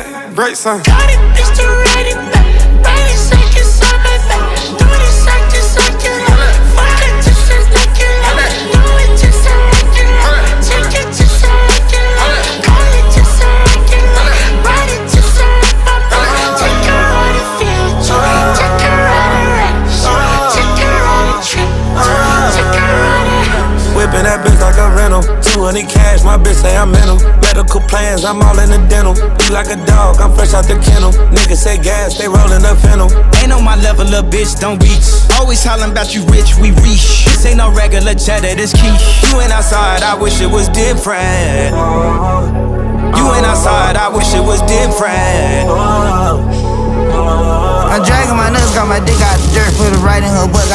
back, break some. Got it, bitch, to ride it back. Ride it, shake it, side by back. Do it, shake it, shake it. Fuck it, just like it. Do it, just like it. Take it, just like it. Call it, just like it. Ride it, just like my back. Take her on the field, take her on a race. Take her on a trip, take her on a house. Whipping that bitch like a rental. 200 cash, my bitch say I'm mental. Medical plans, I'm all in the dental. You like a dog, I'm fresh out the kennel. Niggas say gas, they rollin' the fennel. Ain't on my level, little bitch, don't reach. Always hollering about you rich, we reach. This ain't no regular cheddar, this quiche. You ain't outside, I wish it was different. You ain't outside, I wish it was different. I'm dragging my nuts, got my dick out the dirt, put it right in her butt.